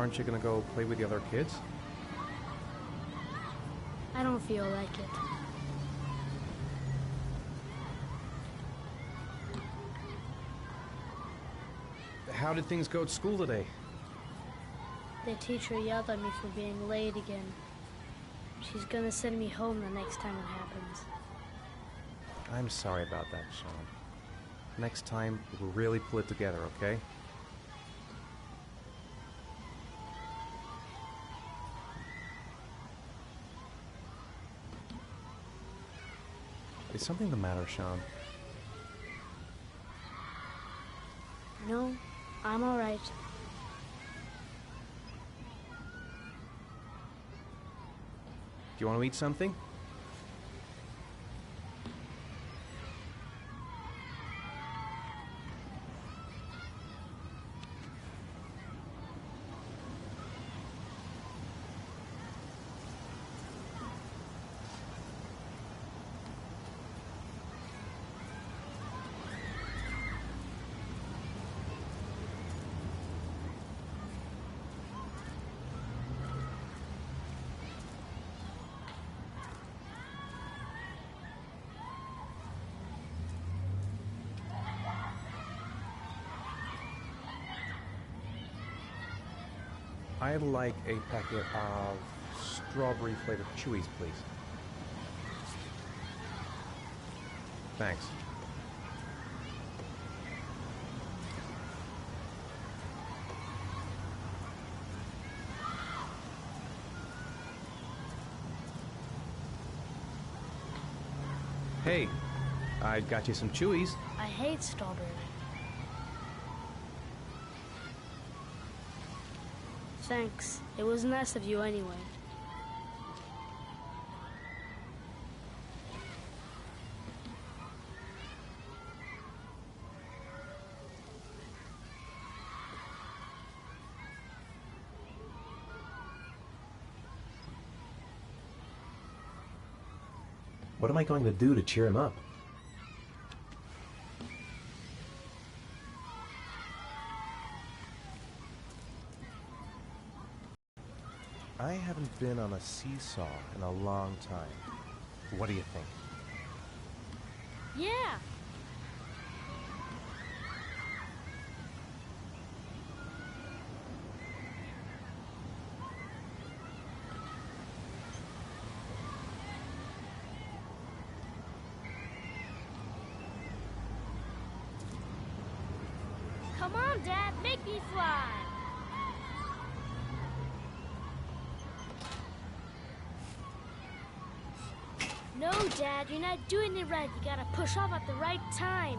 Aren't you gonna go play with the other kids? I don't feel like it. How did things go at school today? The teacher yelled at me for being late again. She's gonna send me home the next time it happens. I'm sorry about that, Sean. Next time, we'll really pull it together, okay? Is something the matter, Sean? No, I'm all right. Do you want to eat something? I'd like a packet of strawberry-flavored Chewies, please. Thanks. Hey, I got you some Chewies. I hate strawberry. Thanks. It was nice of you anyway. What am I going to do to cheer him up? I haven't been on a seesaw in a long time. What do you think? Yeah! Come on, Dad, make me fly! No, Dad, you're not doing it right. You gotta push off at the right time.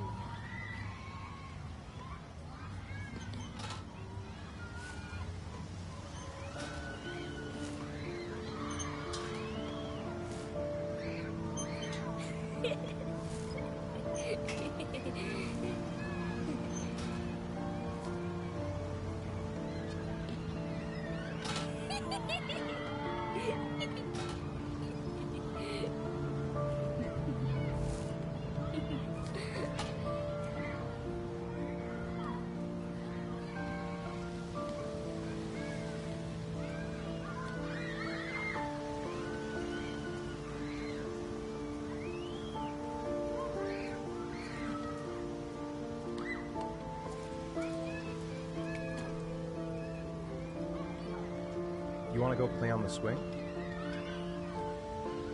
You want to go play on the swing?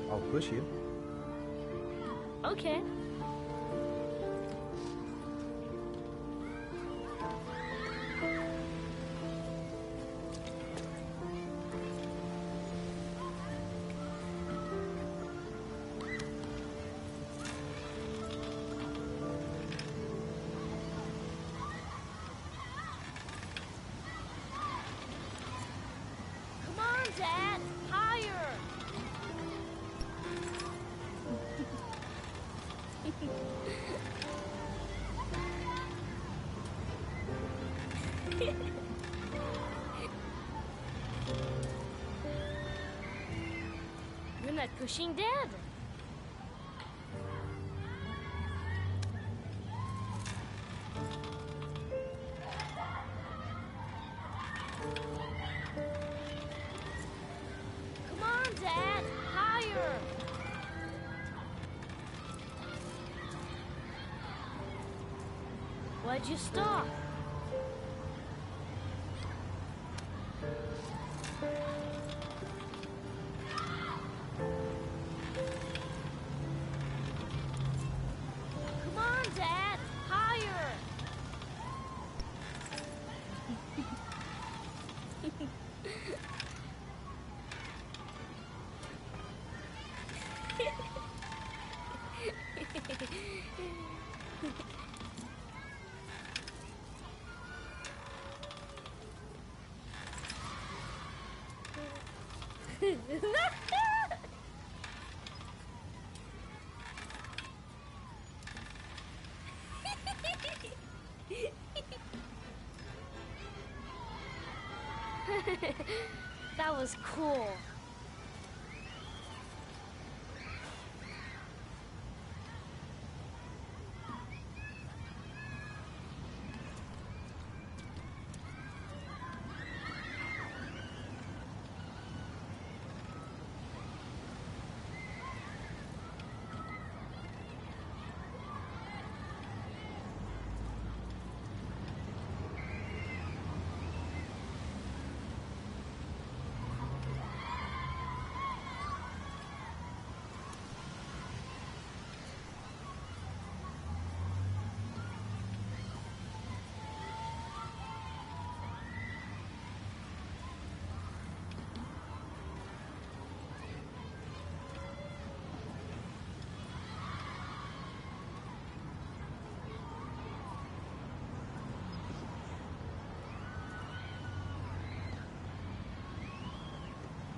I'll push you. Okay. Come on, Dad! Higher! You're not pushing Dad. Why'd you stop? Come on, Dad! Higher! That was cool.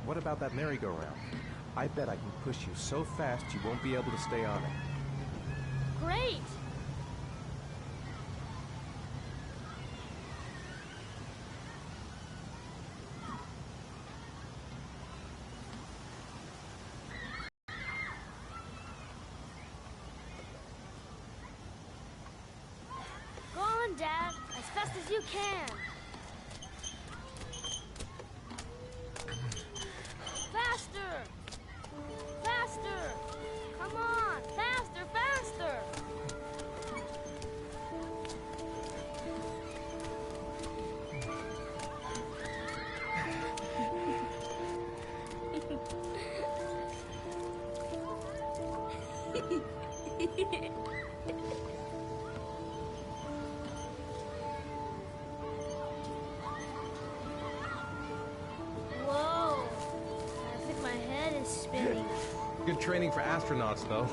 What about that merry-go-round? I bet I can push you so fast you won't be able to stay on it. Great! Go on, Dad, as fast as you can. Faster! Faster! Come on! Faster, faster! Whoa! I think my head is spinning. Good training for astronauts, though.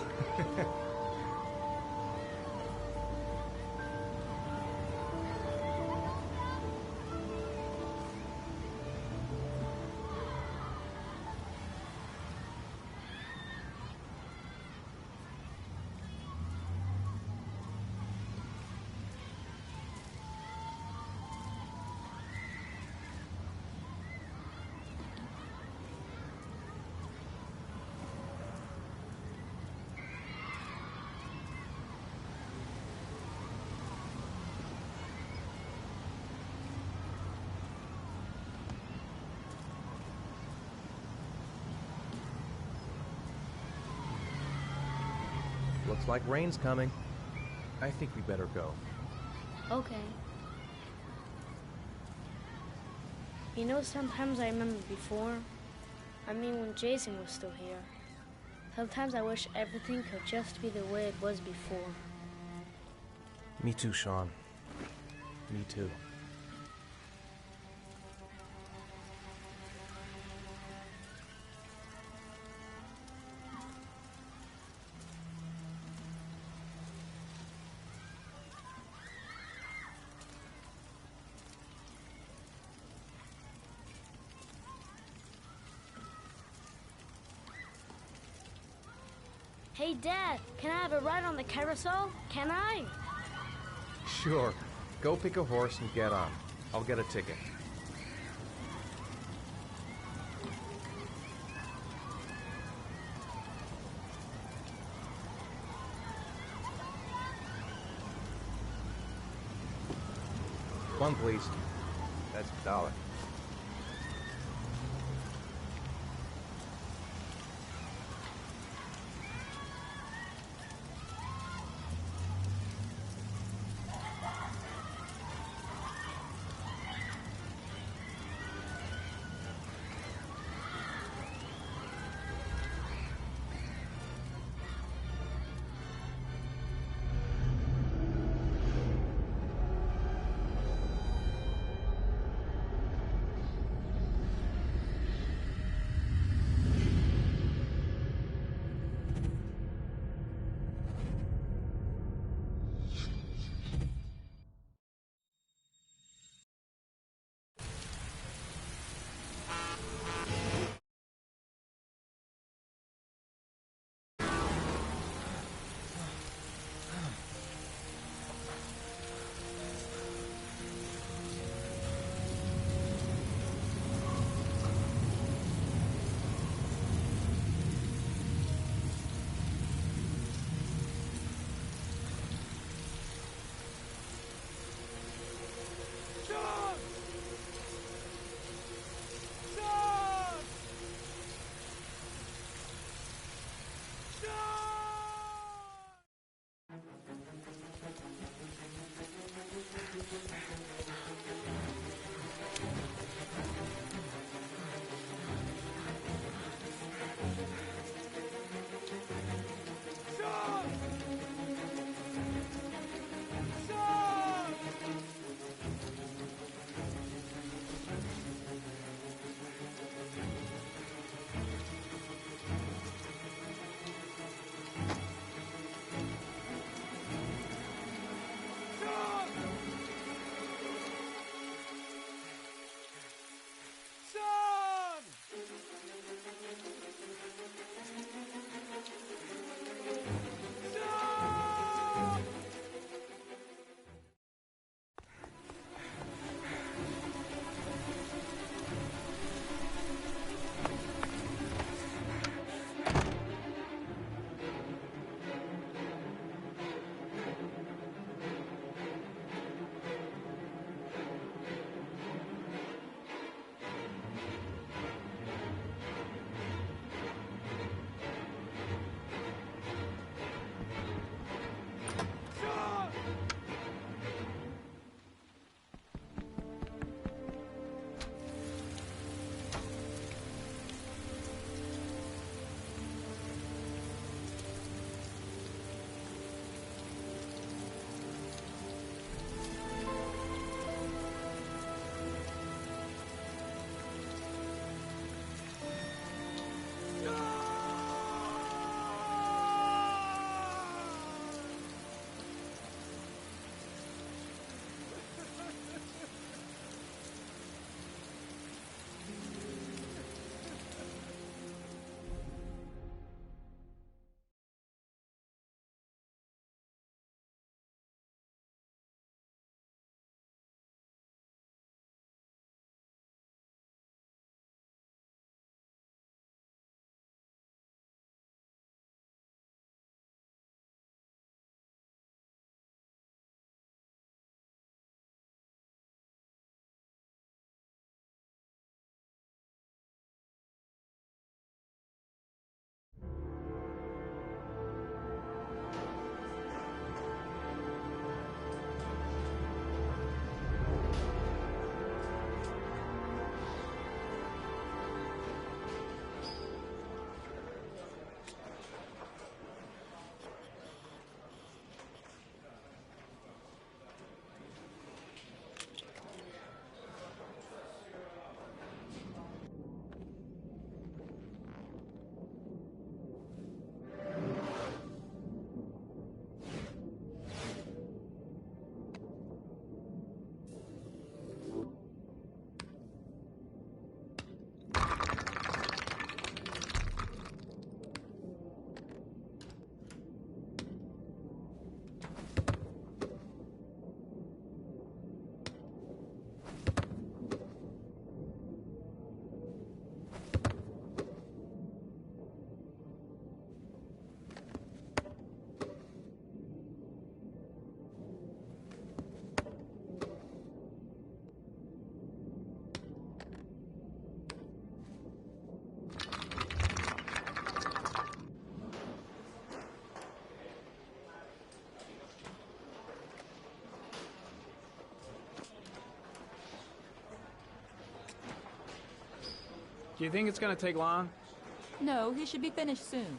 Looks like rain's coming. I think we better go. Okay. You know, sometimes I remember before. I mean, when Jason was still here. Sometimes I wish everything could just be the way it was before. Me too, Sean. Me too. Hey, Dad, can I have a ride on the carousel? Can I? Sure. Go pick a horse and get on. I'll get a ticket. One, please. That's $1. Do you think it's gonna take long? No, he should be finished soon.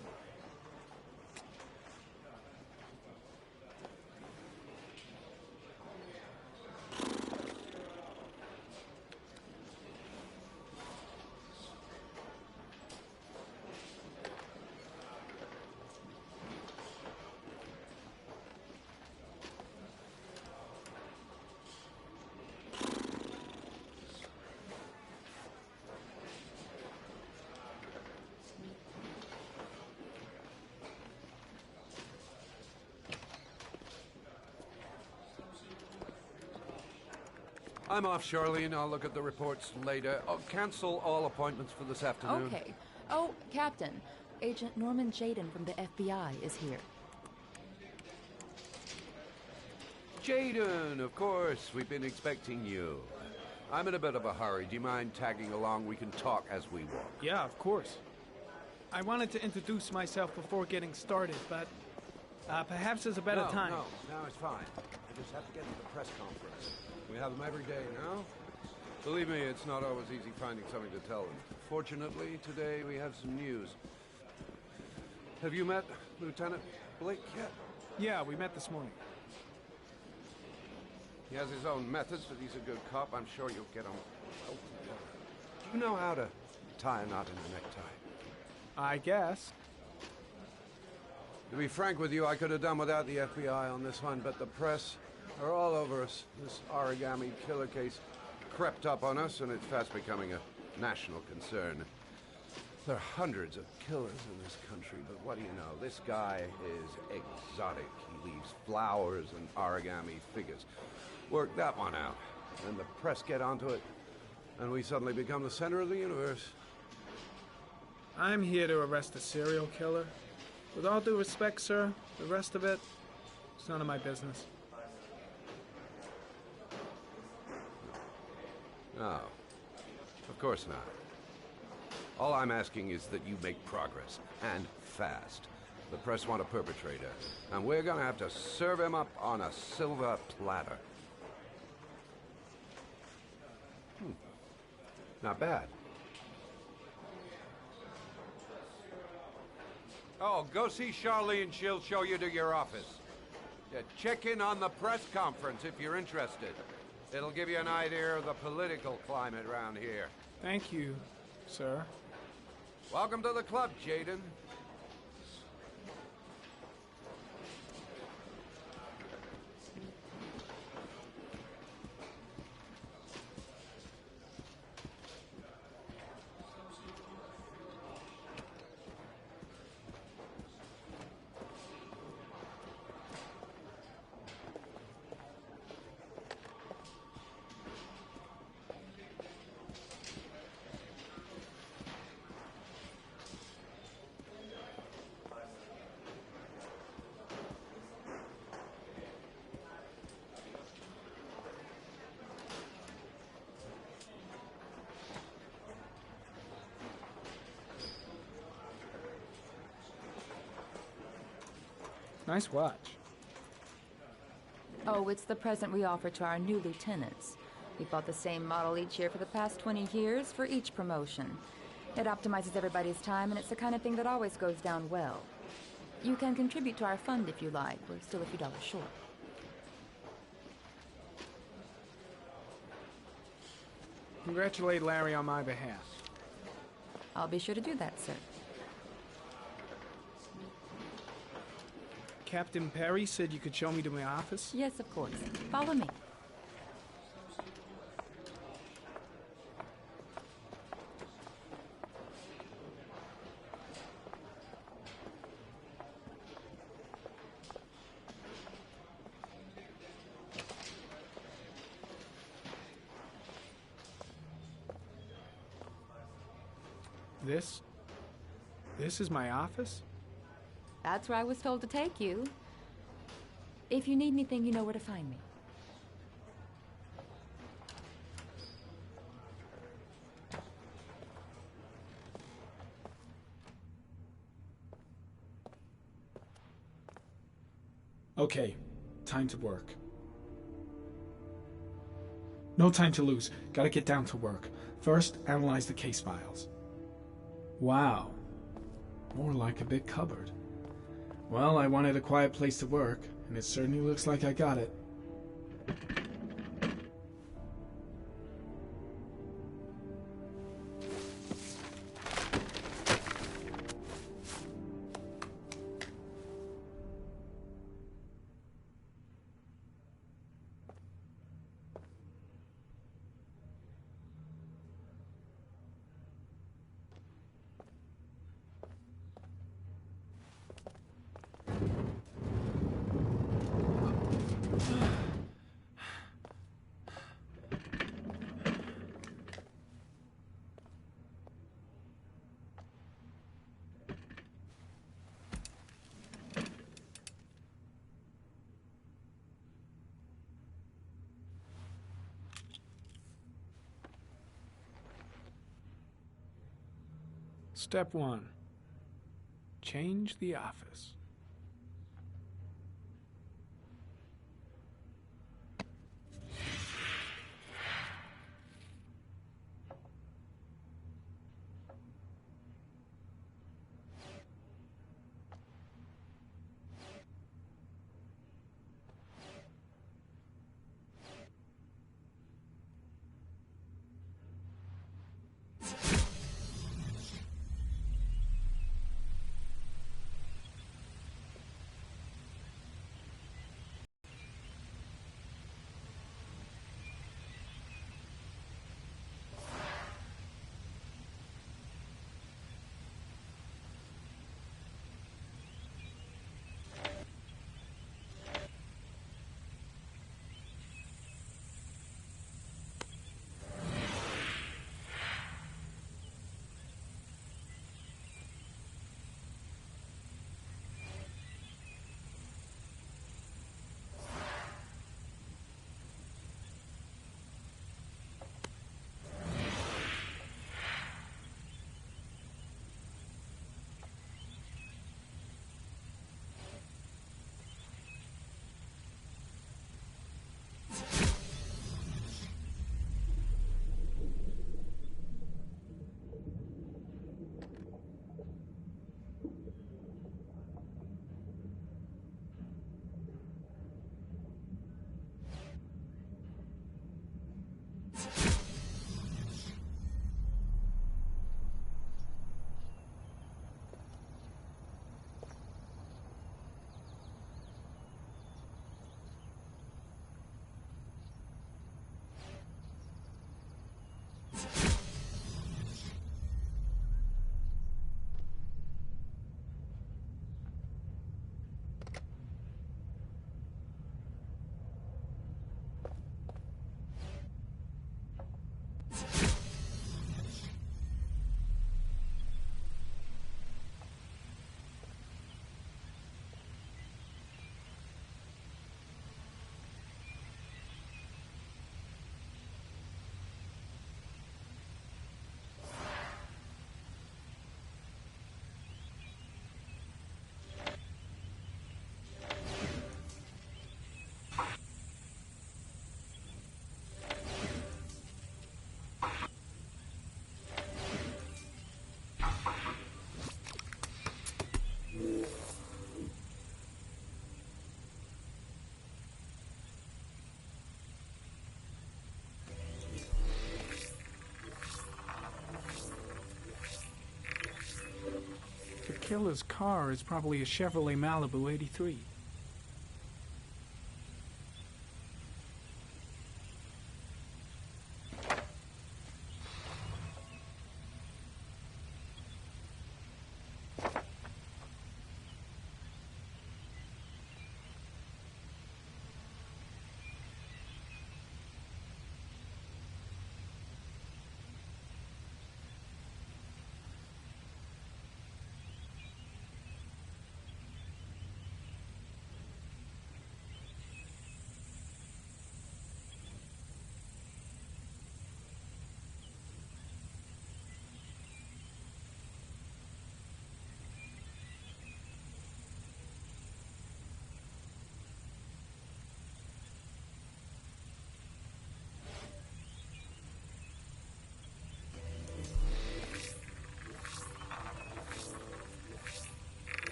I'm off, Charlene. I'll look at the reports later. Oh, cancel all appointments for this afternoon. Okay. Oh, Captain, Agent Norman Jaden from the FBI is here. Jaden, of course. We've been expecting you. I'm in a bit of a hurry. Do you mind tagging along? We can talk as we walk. Yeah, of course. I wanted to introduce myself before getting started, but perhaps there's a better time. No, it's fine. I just have to get to the press conference. We have them every day now. Believe me, it's not always easy finding something to tell them. Fortunately, today we have some news. Have you met Lieutenant Blake yet? Yeah, we met this morning. He has his own methods, but he's a good cop. I'm sure you'll get on well together. Do you know how to tie a knot in a necktie? I guess. To be frank with you, I could have done without the FBI on this one, but the press are all over us. This origami killer case crept up on us, and it's fast becoming a national concern. There are hundreds of killers in this country, but what do you know? This guy is exotic. He leaves flowers and origami figures. Work that one out. Then the press get onto it, and we suddenly become the center of the universe. I'm here to arrest a serial killer. With all due respect, sir, the rest of it, it's none of my business. No, of course not. All I'm asking is that you make progress, and fast. The press want a perpetrator, and we're gonna have to serve him up on a silver platter. Not bad. Oh, go see Charlene. She'll show you to your office. Yeah, check in on the press conference if you're interested. It'll give you an idea of the political climate around here. Thank you, sir. Welcome to the club, Jaden. Nice watch. Oh, it's the present we offer to our new lieutenants. We've bought the same model each year for the past 20 years for each promotion. It optimizes everybody's time, and it's the kind of thing that always goes down well. You can contribute to our fund if you like. We're still a few dollars short. Congratulate Larry on my behalf. I'll be sure to do that, sir. Captain Perry said you could show me to my office? Yes, of course. Follow me. This is my office? That's where I was told to take you. If you need anything, you know where to find me. Okay, time to work. No time to lose. Gotta get down to work. First, analyze the case files. Wow. More like a big cupboard. Well, I wanted a quiet place to work, and it certainly looks like I got it. Step 1. Change the office. The killer's car is probably a Chevrolet Malibu 83.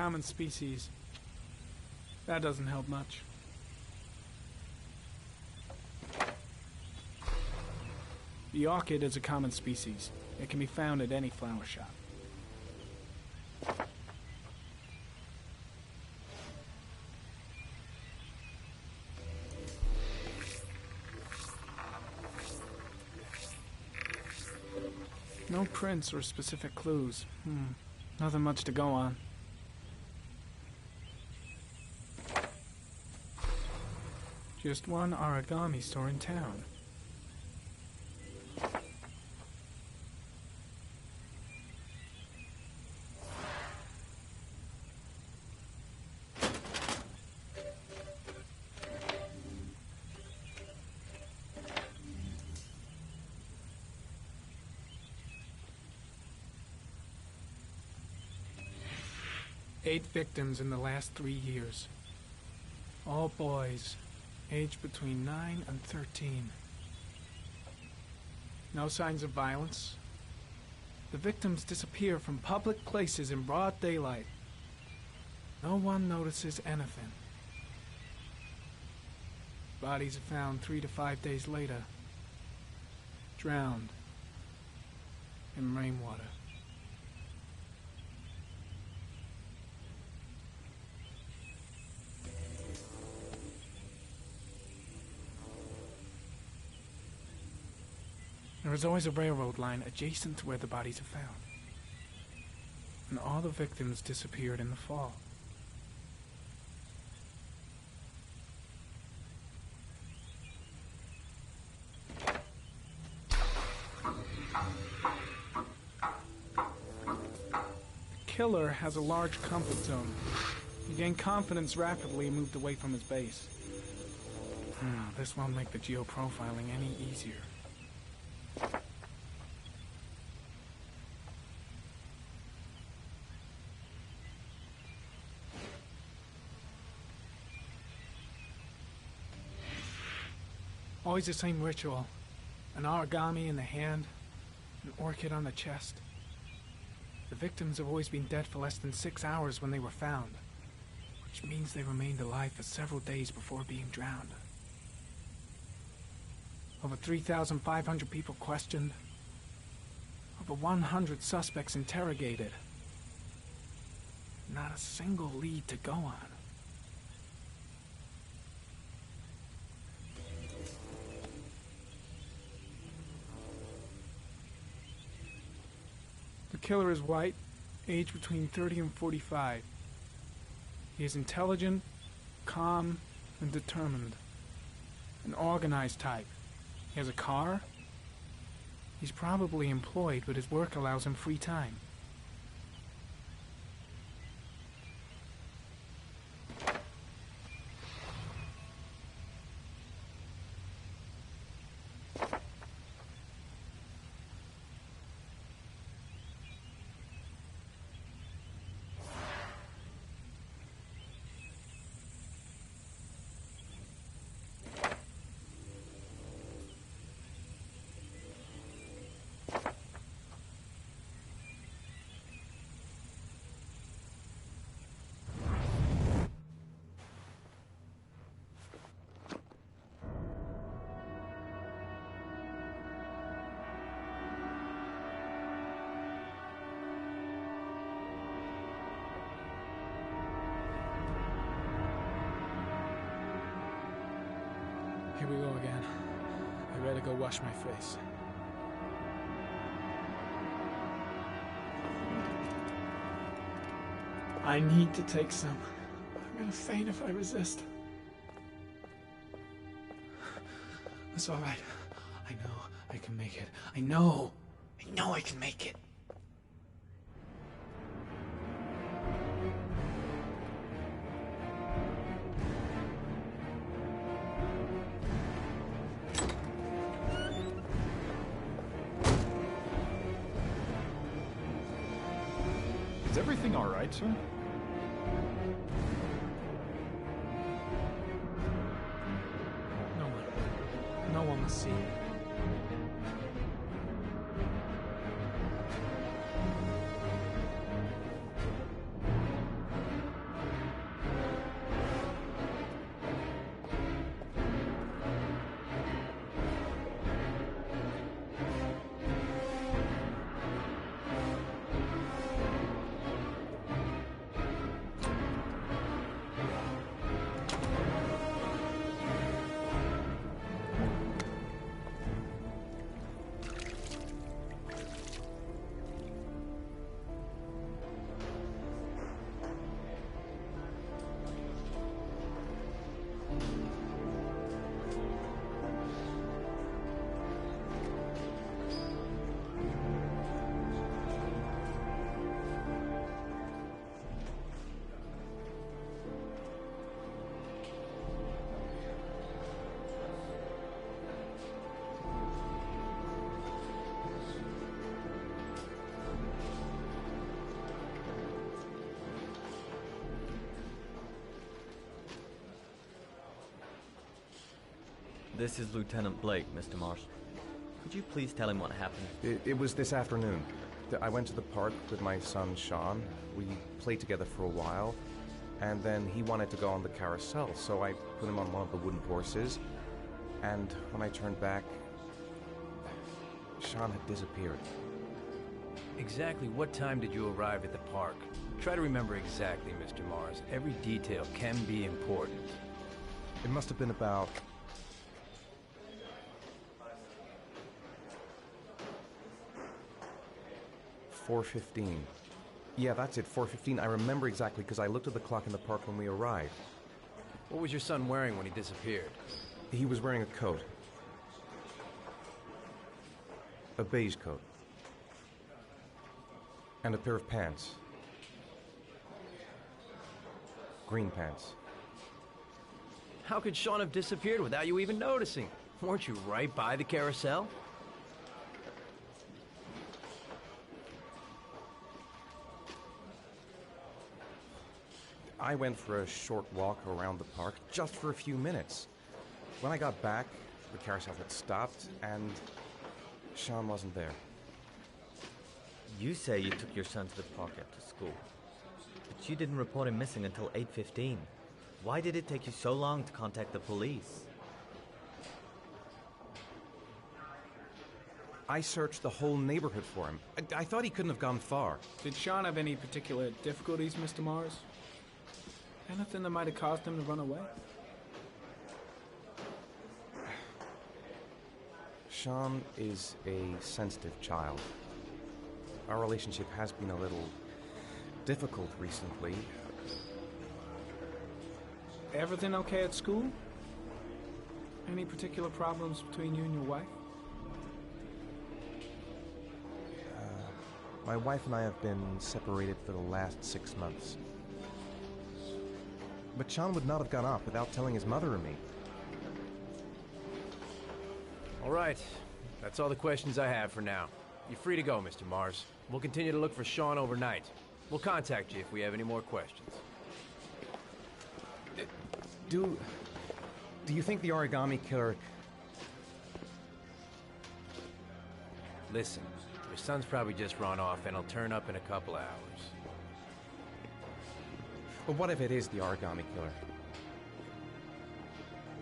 common species. That doesn't help much. The orchid is a common species. It can be found at any flower shop. No prints or specific clues. Nothing much to go on. Just one origami store in town. Eight victims in the last 3 years. All boys, aged between 9 and 13. No signs of violence. The victims disappear from public places in broad daylight. No one notices anything. Bodies are found 3 to 5 days later, drowned in rainwater. There is always a railroad line adjacent to where the bodies are found. And all the victims disappeared in the fall. The killer has a large comfort zone. He gained confidence rapidly and moved away from his base. This won't make the geoprofiling any easier. Always the same ritual. An origami in the hand, an orchid on the chest. The victims have always been dead for less than 6 hours when they were found, which means they remained alive for several days before being drowned. Over 3,500 people questioned. Over 100 suspects interrogated. Not a single lead to go on. The killer is white, aged between 30 and 45. He is intelligent, calm, and determined. An organized type. He has a car. He's probably employed, but his work allows him free time. Here we go again. I better go wash my face. I need to take some. I'm gonna faint if I resist. It's all right. I know I can make it. I know I can make it. Is everything all right, sir? No one must see it. This is Lieutenant Blake, Mr. Marsh. Could you please tell him what happened? It was this afternoon. I went to the park with my son, Sean. We played together for a while, and then he wanted to go on the carousel, so I put him on one of the wooden horses, and when I turned back, Sean had disappeared. Exactly what time did you arrive at the park? Try to remember exactly, Mr. Mars. Every detail can be important. It must have been about... $4:15. Yeah, that's it, 4:15. I remember exactly because I looked at the clock in the park when we arrived. What was your son wearing when he disappeared? He was wearing a coat. A beige coat. And a pair of pants. Green pants. How could Sean have disappeared without you even noticing? Weren't you right by the carousel? I went for a short walk around the park, just for a few minutes. When I got back, the carousel had stopped, and Sean wasn't there. You say you took your son to the park after school, but you didn't report him missing until 8:15. Why did it take you so long to contact the police? I searched the whole neighborhood for him. I thought he couldn't have gone far. Did Sean have any particular difficulties, Mr. Mars? Anything that might have caused him to run away? Sean is a sensitive child. Our relationship has been a little difficult recently. Everything okay at school? Any particular problems between you and your wife? My wife and I have been separated for the last 6 months. But Sean would not have gone off without telling his mother or me. All right. That's all the questions I have for now. You're free to go, Mr. Mars. We'll continue to look for Sean overnight. We'll contact you if we have any more questions. Do you think the origami killer... Listen, your son's probably just run off and he'll turn up in a couple hours. But what if it is the origami killer?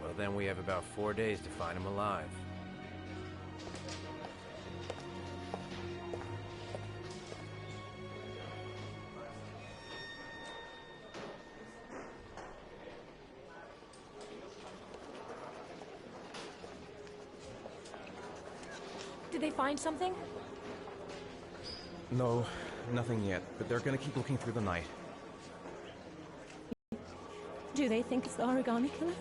Well, then we have about 4 days to find him alive. Did they find something? No, nothing yet, but they're gonna keep looking through the night. Do they think it's the origami killer?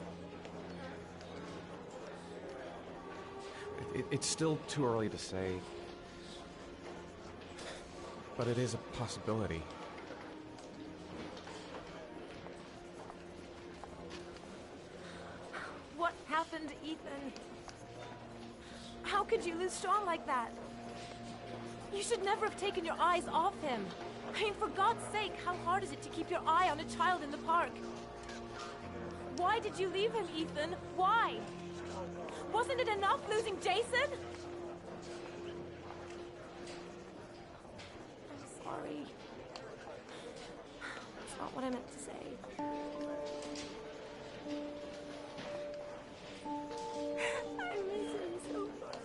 It's still too early to say, but it is a possibility. What happened, Ethan? How could you lose Sean like that? You should never have taken your eyes off him. I mean, for God's sake, how hard is it to keep your eye on a child in the park? Why did you leave him, Ethan? Why? Wasn't it enough losing Jason? I'm sorry. It's not what I meant to say. I miss him so much.